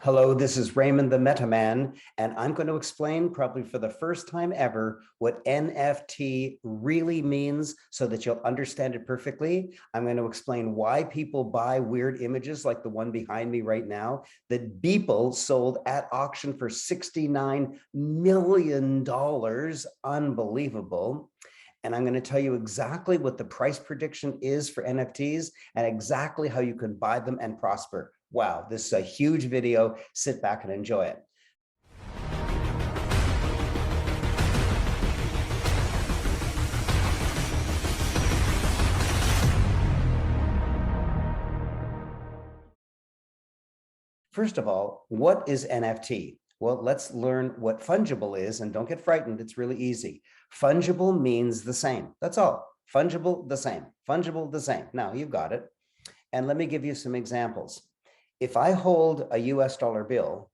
Hello, this is Raymond the MetaMan, and I'm going to explain probably for the first time ever what NFT really means so that you'll understand it perfectly. I'm going to explain why people buy weird images like the one behind me right now that Beeple sold at auction for $69 million. Unbelievable. And I'm going to tell you exactly what the price prediction is for NFTs and exactly how you can buy them and prosper. Wow, this is a huge video. Sit back and enjoy it. First of all, what is NFT? Well, let's learn what fungible is, and don't get frightened, it's really easy. Fungible means the same, that's all. Fungible, the same. Fungible, the same. Now, you've got it. And let me give you some examples. If I hold a US dollar bill,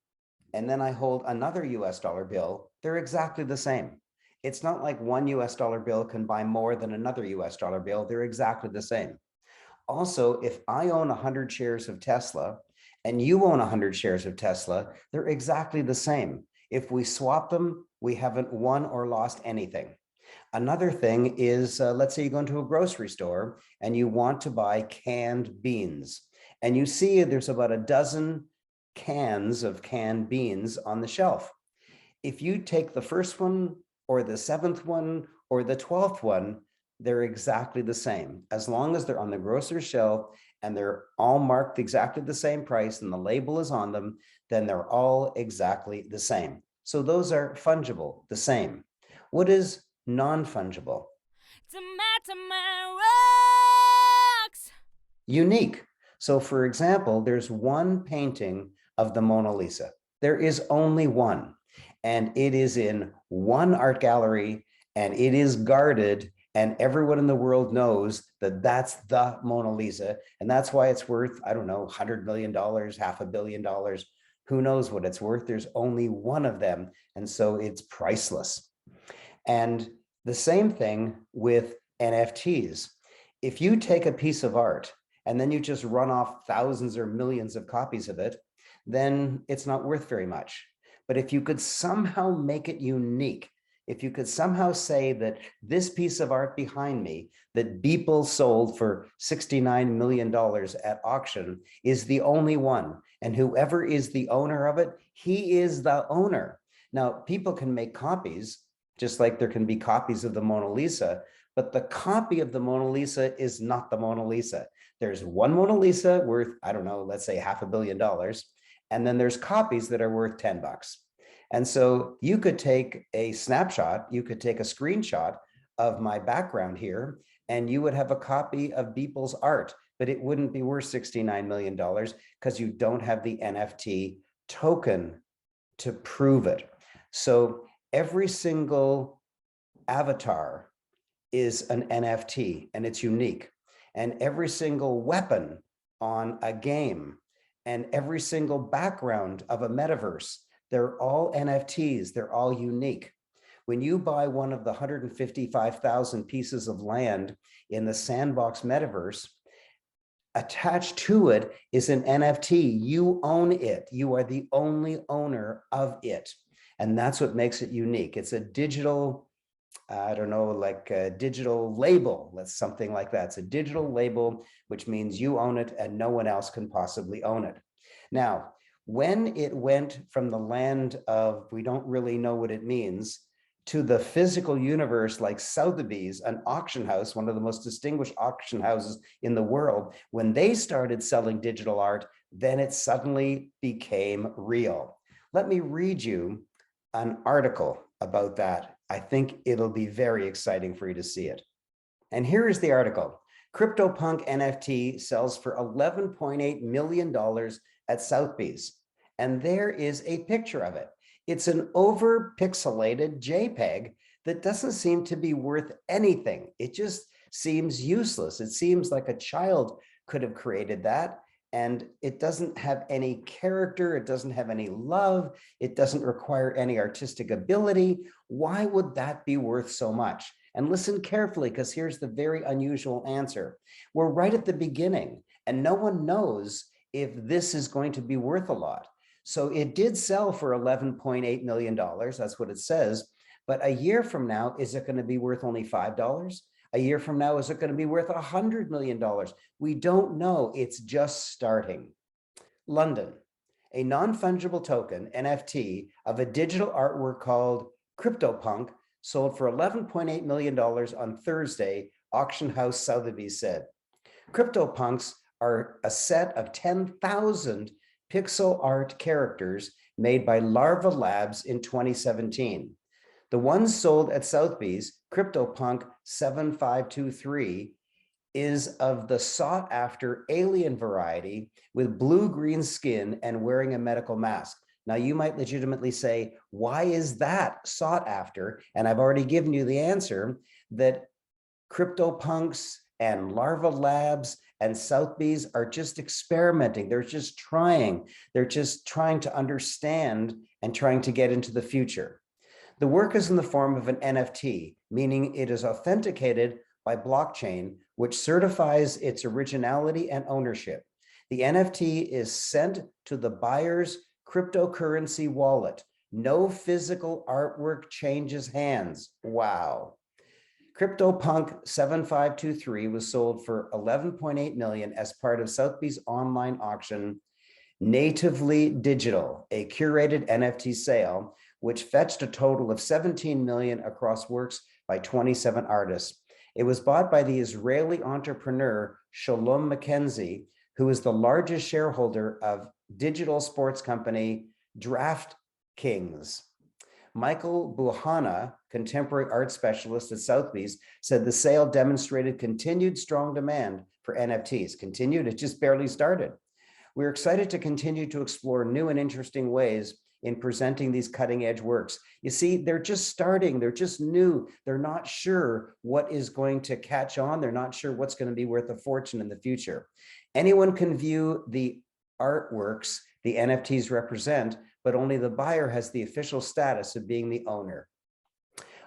and then I hold another US dollar bill, they're exactly the same. It's not like one US dollar bill can buy more than another US dollar bill, they're exactly the same. Also, if I own 100 shares of Tesla, and you own 100 shares of Tesla, they're exactly the same. If we swap them, we haven't won or lost anything. Another thing is, let's say you go into a grocery store and you want to buy canned beans, and you see there's about a dozen cans of canned beans on the shelf. If you take the first one or the seventh one or the 12th one, they're exactly the same. As long as they're on the grocery shelf and they're all marked exactly the same price and the label is on them, then they're all exactly the same. So those are fungible, the same. What is non-fungible? Unique. So for example, there's one painting of the Mona Lisa. There is only one, and it is in one art gallery, and it is guarded, and everyone in the world knows that that's the Mona Lisa, and that's why it's worth, I don't know, $100 million, $500 million. Who knows what it's worth? There's only one of them, and so it's priceless. And the same thing with NFTs. If you take a piece of art and then you just run off thousands or millions of copies of it, then it's not worth very much. But if you could somehow make it unique, if you could somehow say that this piece of art behind me that Beeple sold for $69 million at auction is the only one, and whoever is the owner of it, he is the owner. Now, people can make copies, just like there can be copies of the Mona Lisa, but the copy of the Mona Lisa is not the Mona Lisa. There's one Mona Lisa worth, I don't know, let's say $500 million, and then there's copies that are worth $10. And so you could take a snapshot, you could take a screenshot of my background here, and you would have a copy of Beeple's art, but it wouldn't be worth $69 million because you don't have the NFT token to prove it. So every single avatar is an NFT and it's unique. And every single weapon on a game and every single background of a metaverse, they're all NFTs, they're all unique. When you buy one of the 155,000 pieces of land in the sandbox metaverse, attached to it is an NFT. You own it. You are the only owner of it. And that's what makes it unique. It's a digital, I don't know, like a digital label, that's something like that. It's a digital label, which means you own it and no one else can possibly own it. Now, when it went from the land of, we don't really know what it means, to the physical universe like Sotheby's, an auction house, one of the most distinguished auction houses in the world, when they started selling digital art, then it suddenly became real. Let me read you an article about that. I think it'll be very exciting for you to see it. And here is the article. CryptoPunk NFT sells for $11.8 million at Sotheby's. And there is a picture of it. It's an over-pixelated JPEG that doesn't seem to be worth anything. It just seems useless. It seems like a child could have created that, and it doesn't have any character. It doesn't have any love. It doesn't require any artistic ability. Why would that be worth so much? And listen carefully, because here's the very unusual answer. We're right at the beginning, and no one knows if this is going to be worth a lot. So it did sell for $11.8 million. That's what it says. But a year from now, is it going to be worth only $5? A year from now, is it going to be worth $100 million? We don't know. It's just starting. London, a non-fungible token, NFT, of a digital artwork called CryptoPunk sold for $11.8 million on Thursday, auction house Sotheby said. CryptoPunks are a set of 10,000 pixel art characters made by Larva Labs in 2017. The ones sold at Sotheby's, CryptoPunk 7523, is of the sought-after alien variety with blue-green skin and wearing a medical mask. Now, you might legitimately say, why is that sought after? And I've already given you the answer that CryptoPunks and Larva Labs and Sotheby's are just experimenting. They're just trying. They're just trying to understand and trying to get into the future. The work is in the form of an NFT, meaning it is authenticated by blockchain, which certifies its originality and ownership. The NFT is sent to the buyer's cryptocurrency wallet. No physical artwork changes hands. Wow. CryptoPunk 7523 was sold for $11.8 million as part of Sotheby's online auction, Natively Digital, a curated NFT sale, which fetched a total of $17 million across works by 27 artists. It was bought by the Israeli entrepreneur Shalom McKenzie, who is the largest shareholder of digital sports company DraftKings. Michael Buhana, contemporary art specialist at Sotheby's, said the sale demonstrated continued strong demand for NFTs. Continued, it just barely started. We're excited to continue to explore new and interesting ways in presenting these cutting-edge works. You see, they're just starting, they're just new, they're not sure what is going to catch on, they're not sure what's going to be worth a fortune in the future. Anyone can view the artworks the NFTs represent, but only the buyer has the official status of being the owner.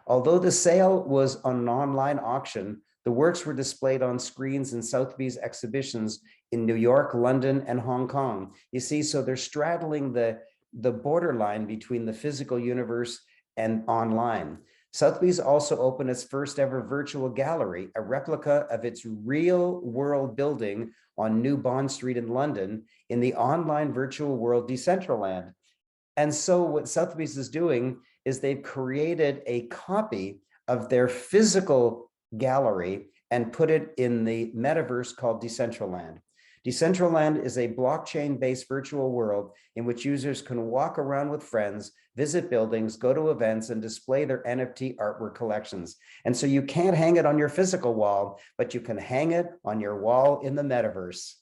Although the sale was on an online auction, the works were displayed on screens in Sotheby's exhibitions in New York, London, and Hong Kong. You see, so they're straddling the borderline between the physical universe and online. Sotheby's also opened its first ever virtual gallery, a replica of its real world building on New Bond Street in London, in the online virtual world Decentraland. And so what Sotheby's is doing is they've created a copy of their physical gallery and put it in the metaverse called Decentraland. Decentraland is a blockchain-based virtual world in which users can walk around with friends, visit buildings, go to events, and display their NFT artwork collections. And so you can't hang it on your physical wall, but you can hang it on your wall in the metaverse.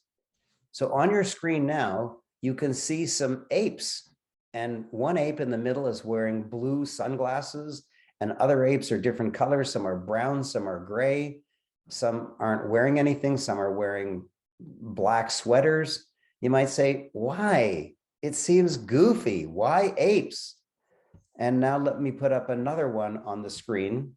So on your screen now, you can see some apes. And one ape in the middle is wearing blue sunglasses, and other apes are different colors. Some are brown, some are gray. Some aren't wearing anything. Some are wearing black sweaters. You might say, why? It seems goofy. Why apes? And now let me put up another one on the screen.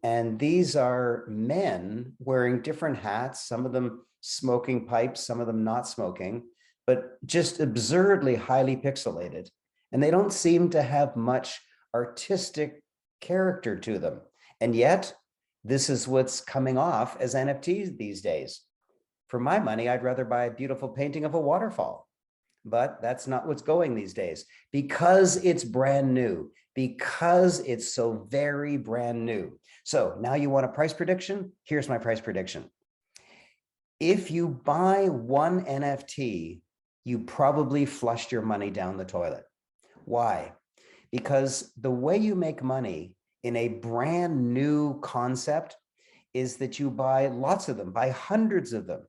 And these are men wearing different hats, some of them smoking pipes, some of them not smoking, but just absurdly highly pixelated. And they don't seem to have much artistic character to them. And yet, this is what's coming off as NFTs these days. For my money, I'd rather buy a beautiful painting of a waterfall, but that's not what's going these days because it's brand new, because it's so very brand new. So now you want a price prediction? Here's my price prediction. If you buy one NFT, you probably flushed your money down the toilet. Why? Because the way you make money in a brand new concept is that you buy lots of them, buy hundreds of them,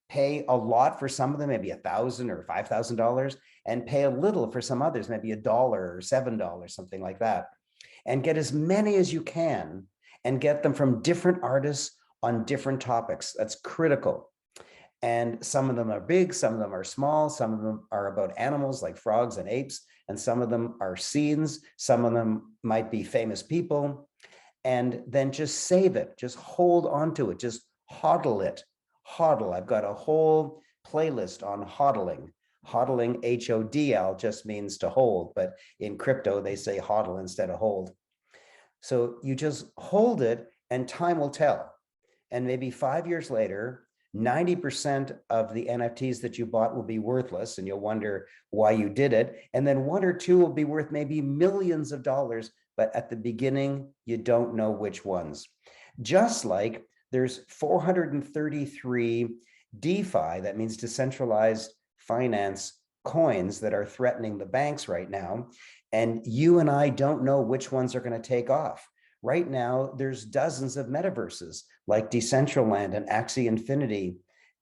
pay a lot for some of them, maybe $1,000 or $5,000, and pay a little for some others, maybe $1 or $7, something like that, and get as many as you can and get them from different artists on different topics. That's critical. And some of them are big, some of them are small, some of them are about animals like frogs and apes, and some of them are scenes, some of them might be famous people. And then just save it, just hold on to it, just hodl it. HODL. I've got a whole playlist on hodling. Hodling, HODL, just means to hold, but in crypto, they say hodl instead of hold. So you just hold it and time will tell. And maybe 5 years later, 90% of the NFTs that you bought will be worthless and you'll wonder why you did it. And then one or two will be worth maybe millions of dollars, but at the beginning, you don't know which ones. Just like there's 433 DeFi, that means decentralized finance coins, that are threatening the banks right now. And you and I don't know which ones are going to take off. Right now, there's dozens of metaverses like Decentraland and Axie Infinity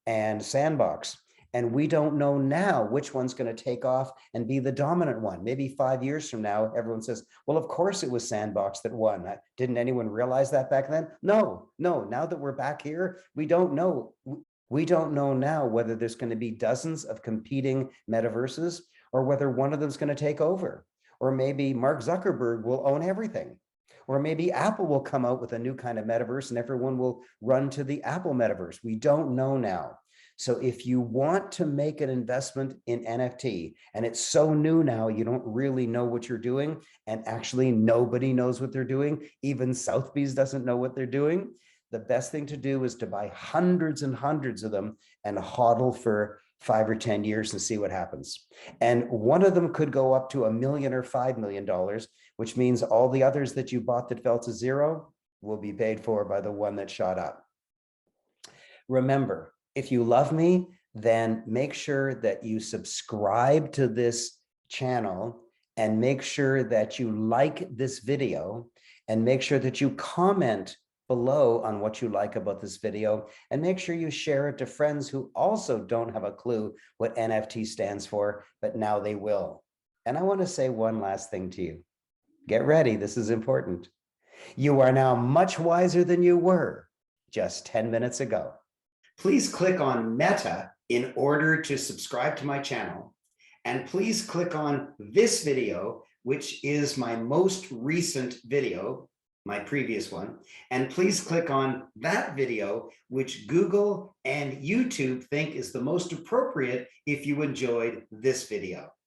and Sandbox. And we don't know now which one's going to take off and be the dominant one. Maybe 5 years from now, everyone says, well, of course it was Sandbox that won. Didn't anyone realize that back then? No. Now that we're back here, we don't know. We don't know now whether there's going to be dozens of competing metaverses or whether one of them is going to take over. Or maybe Mark Zuckerberg will own everything. Or maybe Apple will come out with a new kind of metaverse and everyone will run to the Apple metaverse. We don't know now. So if you want to make an investment in NFT, and it's so new now, you don't really know what you're doing, and actually nobody knows what they're doing. Even Sotheby's doesn't know what they're doing. The best thing to do is to buy hundreds and hundreds of them and hodl for 5 or 10 years and see what happens. And one of them could go up to $1 million or $5 million, which means all the others that you bought that fell to zero will be paid for by the one that shot up. Remember, if you love me, then make sure that you subscribe to this channel and make sure that you like this video and make sure that you comment below on what you like about this video, and make sure you share it to friends who also don't have a clue what NFT stands for, but now they will. And I want to say one last thing to you. Get ready, this is important. You are now much wiser than you were just 10 minutes ago. Please click on Meta in order to subscribe to my channel. And please click on this video, which is my most recent video, my previous one, and please click on that video, which Google and YouTube think is the most appropriate if you enjoyed this video.